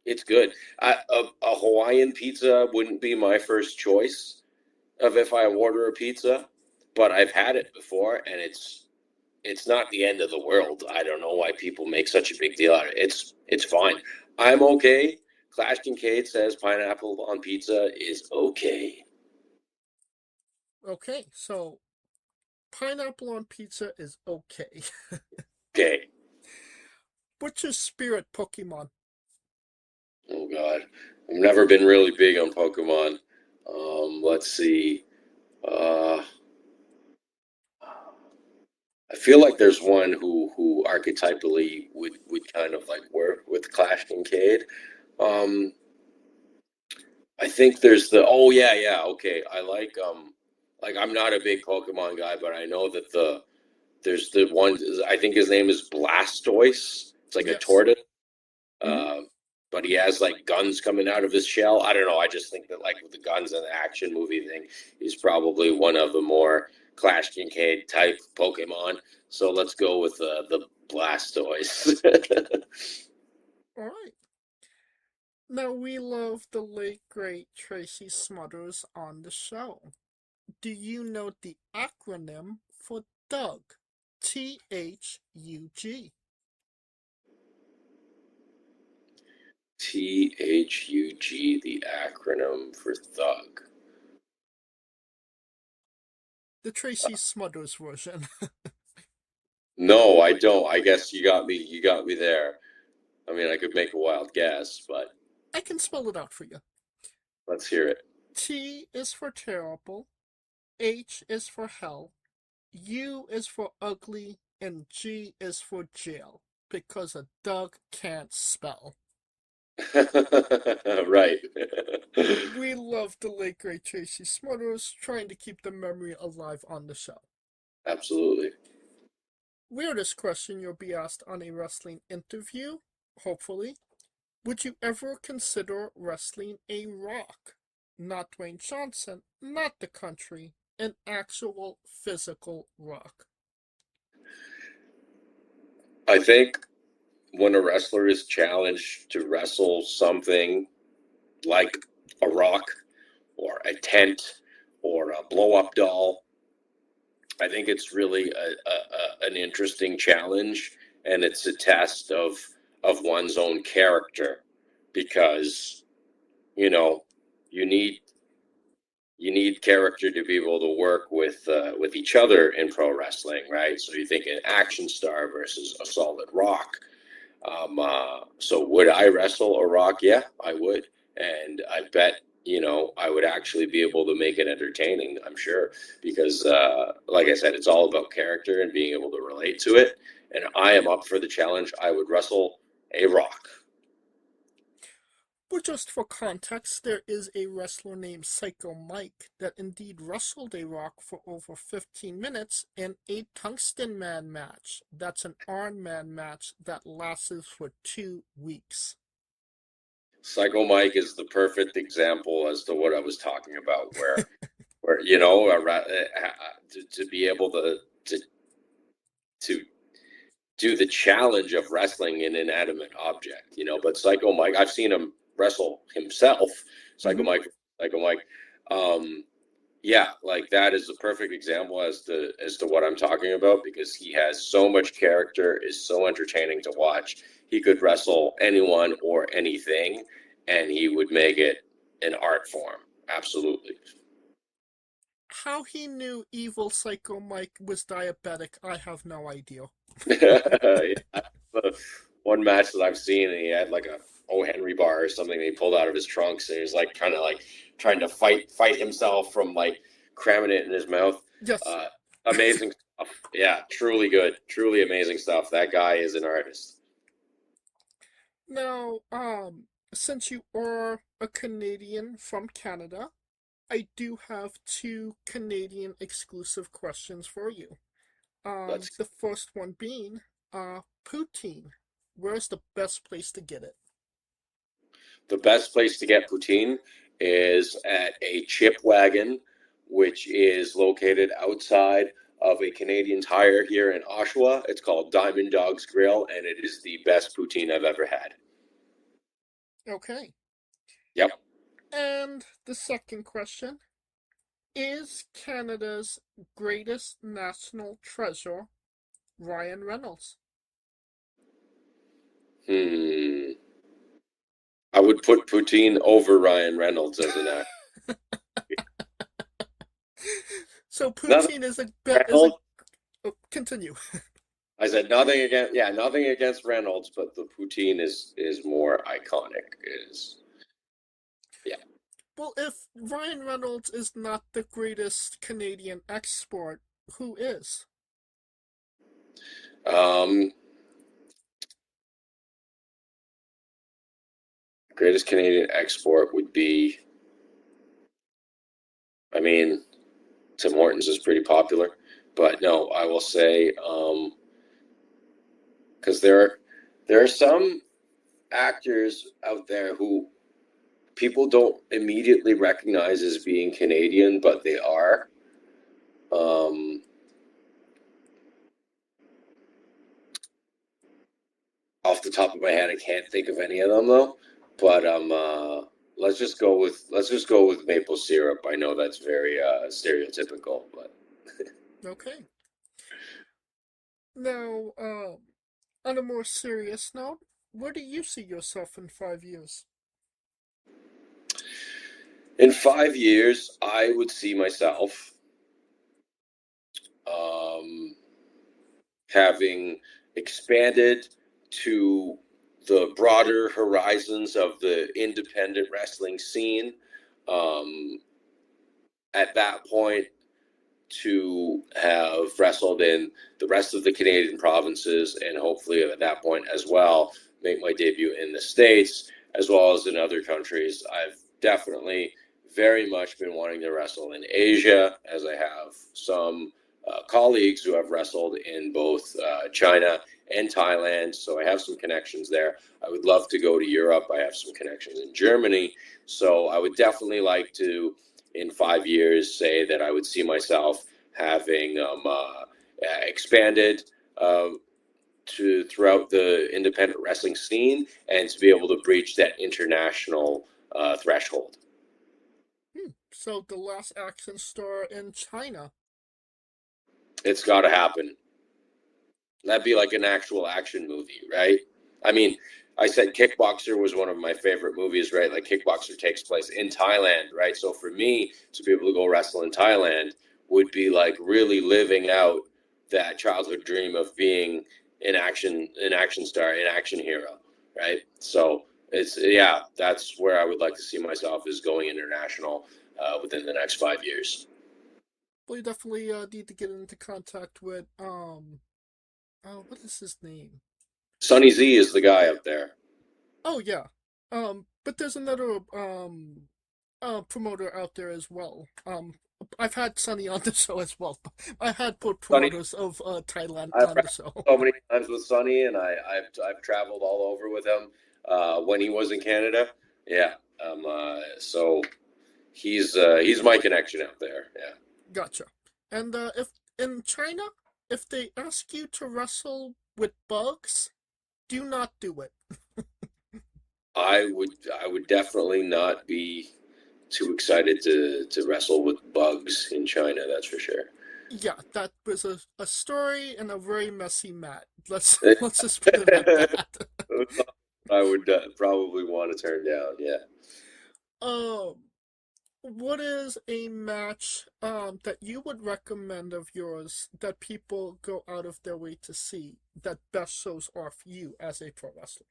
It's good. A Hawaiian pizza wouldn't be my first choice of if I order a pizza, but I've had it before, and it's not the end of the world. I don't know why people make such a big deal out of it. It's fine. I'm okay. Clash Kincade says pineapple on pizza is okay. Okay, so pineapple on pizza is okay. Okay. What's your spirit Pokemon? Oh God, I've never been really big on Pokemon. Let's see. I feel like there's one who archetypally would kind of like work with Clash Kincade. I think there's okay. I like I'm not a big Pokemon guy, but I know that there's the one, I think his name is Blastoise. It's like a tortoise. But he has like guns coming out of his shell. I don't know. I just think that, like, with the guns and the action movie thing, he's probably one of the more Clash Kincade type Pokemon. So let's go with the Blastoise. All right. Now, we love the late great Tracy Smothers on the show. Do you know the acronym for Doug? THUG. THUG, the acronym for Thug. The Tracy Smothers version. No, I don't. I guess you got me. You got me there. I mean, I could make a wild guess, but I can spell it out for you. let's hear it. T is for terrible, H is for hell, U is for ugly, and G is for jail, because a Doug can't spell. Right. We love the late great Tracy Smothers, trying to keep the memory alive on the show. Absolutely. Weirdest question you'll be asked on a wrestling interview, hopefully. Would you ever consider wrestling a Rock? Not Dwayne Johnson, not the country, an actual physical Rock. I think when a wrestler is challenged to wrestle something like a rock or a tent or a blow-up doll, I think it's really an interesting challenge, and it's a test of one's own character, because you need character to be able to work with each other in pro wrestling, right? So you think an action star versus a solid rock. So would I wrestle a rock? Yeah, I would, and I bet I would actually be able to make it entertaining, I'm sure, because like I said, it's all about character and being able to relate to it. And I am up for the challenge. I would wrestle a rock. But just for context, there is a wrestler named Psycho Mike that indeed wrestled a Rock for over 15 minutes in a Tungsten Man match. That's an Iron Man match that lasted for 2 weeks. Psycho Mike is the perfect example as to what I was talking about, where to be able to do the challenge of wrestling an inanimate object, But Psycho Mike, I've seen him wrestle himself. Psycho Mike. Yeah, like that is a perfect example as to what I'm talking about, because he has so much character, is so entertaining to watch. He could wrestle anyone or anything, and he would make it an art form. Absolutely. How he knew evil Psycho Mike was diabetic, I have no idea. Yeah. One match that I've seen, and he had like a O. Henry bar or something that he pulled out of his trunks, and he was like kind of like trying to fight himself from like cramming it in his mouth. Yes. Amazing stuff. Yeah, truly good. Truly amazing stuff. That guy is an artist. Now, since you are a Canadian from Canada, I do have 2 Canadian exclusive questions for you. The first one being, poutine. Where's the best place to get it? The best place to get poutine is at a chip wagon, which is located outside of a Canadian Tire here in Oshawa. It's called Diamond Dog's Grill, and it is the best poutine I've ever had. Okay. Yep. And the second question, is Canada's greatest national treasure Ryan Reynolds? I would put poutine over Ryan Reynolds as an actor. So poutine is a continue. I said nothing against Reynolds, but the poutine is more iconic. Yeah. Well, if Ryan Reynolds is not the greatest Canadian export, who is? Greatest Canadian export would be, Tim Hortons is pretty popular, but no, I will say, because there are some actors out there who people don't immediately recognize as being Canadian, but they are. Off the top of my head, I can't think of any of them though. But let's just go with maple syrup. I know that's very stereotypical, but Okay. Now, on a more serious note, where do you see yourself in 5 years? In 5 years, I would see myself having expanded to the broader horizons of the independent wrestling scene. At that point, to have wrestled in the rest of the Canadian provinces, and hopefully at that point as well, make my debut in the States, as well as in other countries. I've definitely very much been wanting to wrestle in Asia, as I have some colleagues who have wrestled in both China and Thailand, so I have some connections there. I would love to go to Europe. I have some connections in Germany, so I would definitely like to, in 5 years, say that I would see myself having expanded to throughout the independent wrestling scene and to be able to breach that international threshold. So the last action star in China. It's got to happen. That'd be like an actual action movie, right? I mean, I said Kickboxer was one of my favorite movies, right? Like Kickboxer takes place in Thailand, right? So for me to be able to go wrestle in Thailand would be like really living out that childhood dream of being an action star, an action hero, right? So that's where I would like to see myself, is going international within the next 5 years. Well, you definitely need to get into contact with what is his name? Sonny Z is the guy up there. Oh yeah. But there's another promoter out there as well. I've had Sonny on the show as well. I had both promoters of Thailand on the show. So many times with Sonny, and I've traveled all over with him when he was in Canada. Yeah. So he's my connection out there. Yeah. Gotcha. And if in China, if they ask you to wrestle with bugs, do not do it. I would definitely not be too excited to wrestle with bugs in China. That's for sure. Yeah, that was a story and a very messy mat. Let's just put it like that. I would probably want to turn down. Yeah. What is a match that you would recommend of yours that people go out of their way to see that best shows off you as a pro wrestler?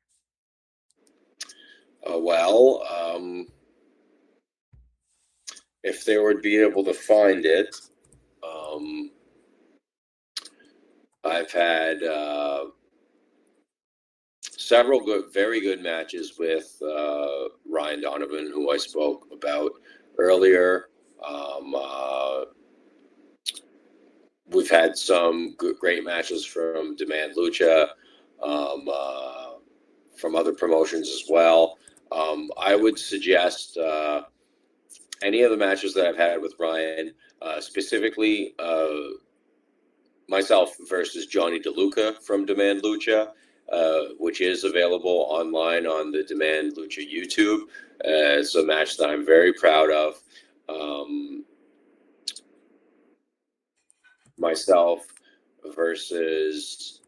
If they would be able to find it, I've had several very good matches with Ryan Donovan, who I spoke about earlier. We've had some great matches from Demand Lucha, from other promotions as well. I would suggest any of the matches that I've had with Ryan, specifically myself versus Johnny DeLuca from Demand Lucha, which is available online on the Demand Lucha YouTube. It's a match that I'm very proud of. Myself versus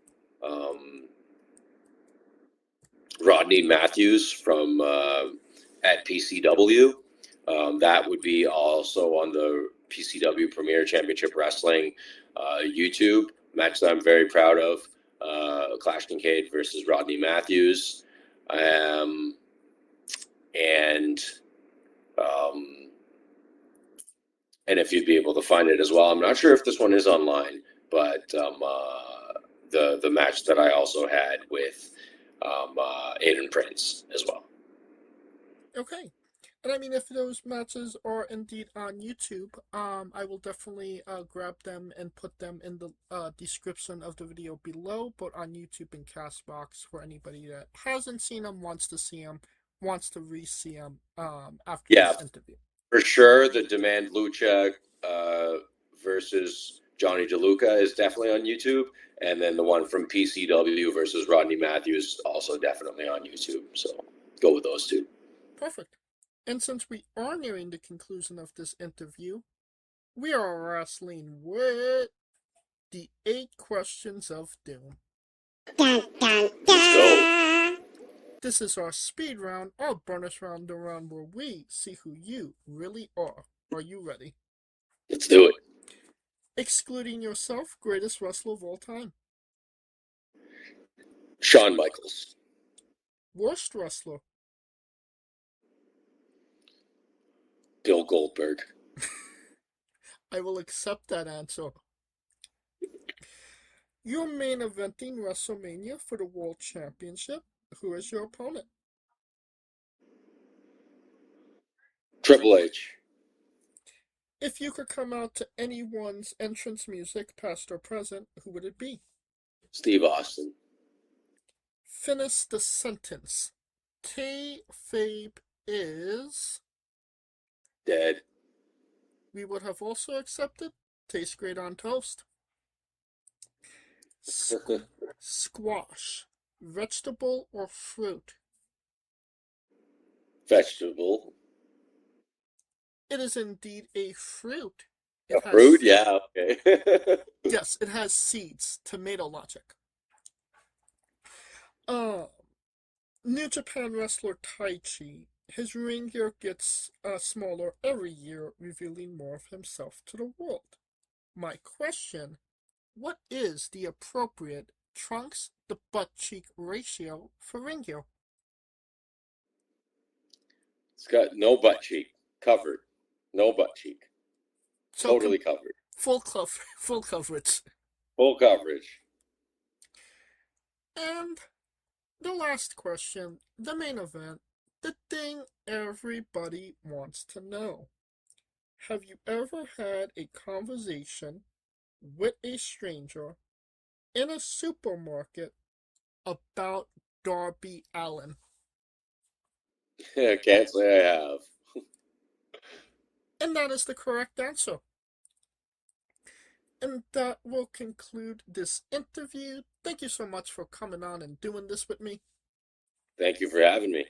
Rodney Matthews from at PCW. That would be also on the PCW Premier Championship Wrestling YouTube. Match that I'm very proud of. Clash Kincade versus Rodney Matthews. And if you'd be able to find it as well. I'm not sure if this one is online, but the match that I also had with Aiden Prince as well. Okay. And I mean, if those matches are indeed on YouTube, I will definitely grab them and put them in the description of the video below, but on YouTube and Castbox for anybody that hasn't seen them, wants to see them, wants to re-see them after this interview. For sure, the Demand Lucha versus Johnny DeLuca is definitely on YouTube, and then the one from PCW versus Rodney Matthews also definitely on YouTube. So go with those two. Perfect. And since we are nearing the conclusion of this interview, we are wrestling with the 8 questions of doom. Let's go. This is our speed round, our bonus round, the round where we see who you really are. Are you ready? Let's do it. Excluding yourself, greatest wrestler of all time. Shawn Michaels. Worst wrestler. Bill Goldberg. I will accept that answer. You're main eventing WrestleMania for the World Championship. Who is your opponent? Triple H. If you could come out to anyone's entrance music, past or present, who would it be? Steve Austin. finish the sentence. Kayfabe is... Dead. We would have also accepted. Tastes great on toast. Squash. Vegetable or fruit? Vegetable. It is indeed a fruit. A fruit? Yeah, okay. Yes, it has seeds. Tomato logic. New Japan wrestler Taichi. His ring gear gets smaller every year, revealing more of himself to the world. My question, what is the appropriate trunks to butt cheek ratio for ring gear? It's got no butt cheek. Covered. No butt cheek. So Totally covered. Full coverage. Full coverage. And the last question, the main event, the thing everybody wants to know. Have you ever had a conversation with a stranger in a supermarket about Darby Allin? I can't say I have. And that is the correct answer. And that will conclude this interview. Thank you so much for coming on and doing this with me. Thank you for having me.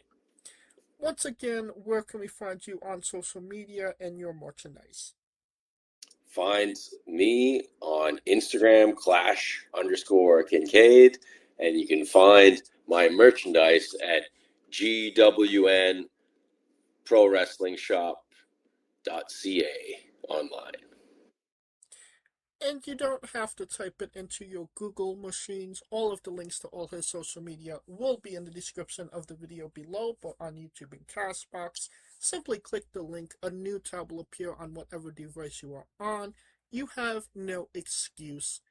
Once again, where can we find you on social media and your merchandise? Find me on Instagram, Clash_Kincade, and you can find my merchandise at GWNProWrestlingShop.ca online. And you don't have to type it into your Google machines. All of the links to all his social media will be in the description of the video below, but on YouTube and Castbox. Simply click the link. A new tab will appear on whatever device you are on. You have no excuse.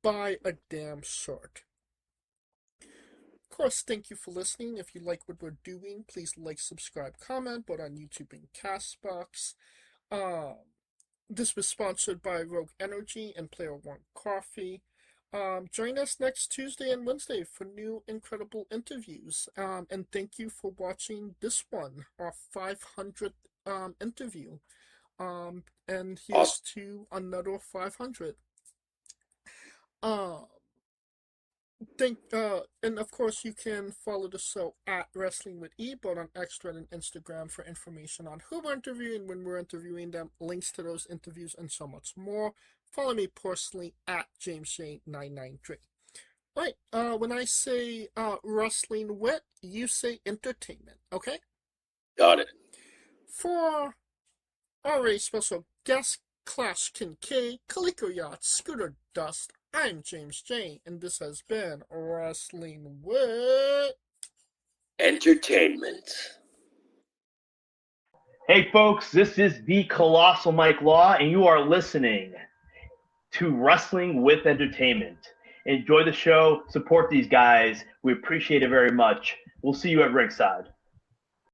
Buy a damn shirt. Of course, thank you for listening. If you like what we're doing, please like, subscribe, comment, both on YouTube and Castbox. This was sponsored by Rogue Energy and Player One Coffee. Join us next Tuesday and Wednesday for new incredible interviews. And thank you for watching this one, our 500th interview. And here's to another 500. And of course you can follow the show at Wrestling with E, both on X, Twitter, and Instagram for information on who we're interviewing, when we're interviewing them, links to those interviews, and so much more. Follow me personally at JamesJ993. Right, when I say Wrestling Wit, you say entertainment, okay? Got it. For our special guest, Clash Kincade, Calico Yacht, Scooter Dust, I'm James J, and this has been Wrestling with Entertainment. Hey folks, this is the Colossal Mike Law, and you are listening to Wrestling with Entertainment. Enjoy the show, support these guys. We appreciate it very much. We'll see you at ringside.